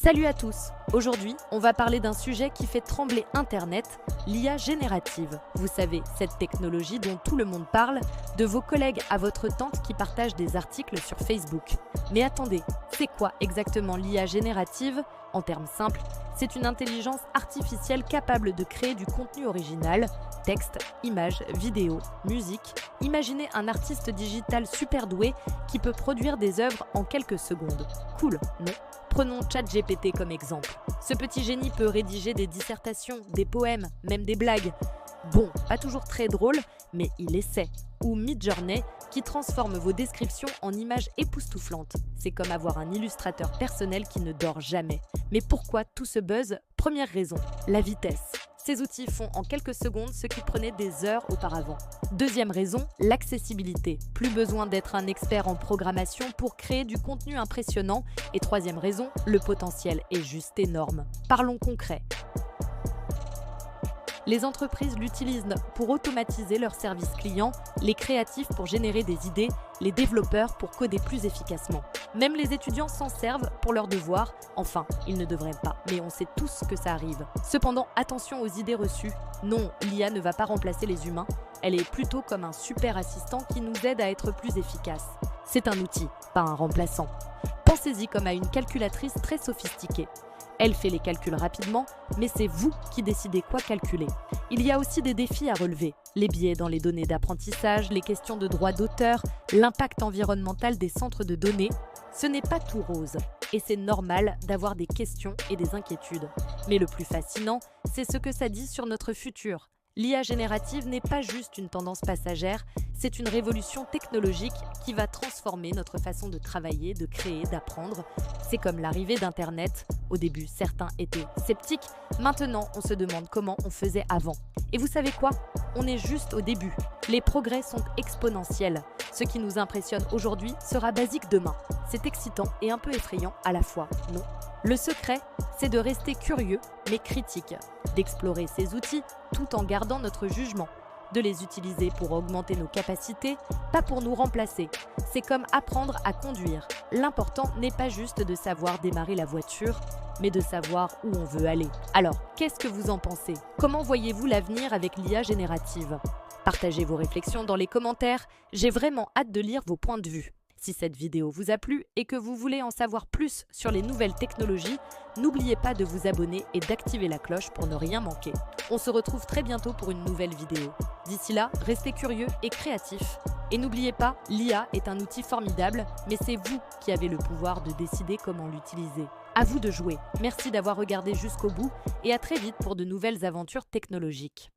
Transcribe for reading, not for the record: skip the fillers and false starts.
Salut à tous! Aujourd'hui, on va parler d'un sujet qui fait trembler Internet, l'IA générative. Vous savez, cette technologie dont tout le monde parle, de vos collègues à votre tante qui partagent des articles sur Facebook. Mais attendez, c'est quoi exactement l'IA générative? En termes simples, c'est une intelligence artificielle capable de créer du contenu original, texte, images, vidéos, musique. Imaginez un artiste digital super doué qui peut produire des œuvres en quelques secondes. Cool, non? Prenons ChatGPT comme exemple. Ce petit génie peut rédiger des dissertations, des poèmes, même des blagues. Bon, pas toujours très drôle, mais il essaie. Ou Midjourney, qui transforme vos descriptions en images époustouflantes. C'est comme avoir un illustrateur personnel qui ne dort jamais. Mais pourquoi tout ce buzz? Première raison, la vitesse. Ces outils font en quelques secondes ce qui prenait des heures auparavant. Deuxième raison, l'accessibilité. Plus besoin d'être un expert en programmation pour créer du contenu impressionnant. Et troisième raison, le potentiel est juste énorme. Parlons concret. Les entreprises l'utilisent pour automatiser leurs services clients, les créatifs pour générer des idées, les développeurs pour coder plus efficacement. Même les étudiants s'en servent pour leurs devoirs. Enfin, ils ne devraient pas, mais on sait tous que ça arrive. Cependant, attention aux idées reçues. Non, l'IA ne va pas remplacer les humains. Elle est plutôt comme un super assistant qui nous aide à être plus efficaces. C'est un outil, pas un remplaçant. Pensez-y comme à une calculatrice très sophistiquée. Elle fait les calculs rapidement, mais c'est vous qui décidez quoi calculer. Il y a aussi des défis à relever. Les biais dans les données d'apprentissage, les questions de droit d'auteur, l'impact environnemental des centres de données. Ce n'est pas tout rose, et c'est normal d'avoir des questions et des inquiétudes. Mais le plus fascinant, c'est ce que ça dit sur notre futur. L'IA générative n'est pas juste une tendance passagère, c'est une révolution technologique qui va transformer notre façon de travailler, de créer, d'apprendre. C'est comme l'arrivée d'Internet. Au début, certains étaient sceptiques. Maintenant, on se demande comment on faisait avant. Et vous savez quoi? On est juste au début. Les progrès sont exponentiels. Ce qui nous impressionne aujourd'hui sera basique demain. C'est excitant et un peu effrayant à la fois, non? Le secret, c'est de rester curieux, mais critique, d'explorer ces outils tout en gardant notre jugement, de les utiliser pour augmenter nos capacités, pas pour nous remplacer. C'est comme apprendre à conduire. L'important n'est pas juste de savoir démarrer la voiture, mais de savoir où on veut aller. Alors, qu'est-ce que vous en pensez? Comment voyez-vous l'avenir avec l'IA générative? Partagez vos réflexions dans les commentaires, j'ai vraiment hâte de lire vos points de vue. Si cette vidéo vous a plu et que vous voulez en savoir plus sur les nouvelles technologies, n'oubliez pas de vous abonner et d'activer la cloche pour ne rien manquer. On se retrouve très bientôt pour une nouvelle vidéo. D'ici là, restez curieux et créatifs. Et n'oubliez pas, l'IA est un outil formidable, mais c'est vous qui avez le pouvoir de décider comment l'utiliser. À vous de jouer. Merci d'avoir regardé jusqu'au bout et à très vite pour de nouvelles aventures technologiques.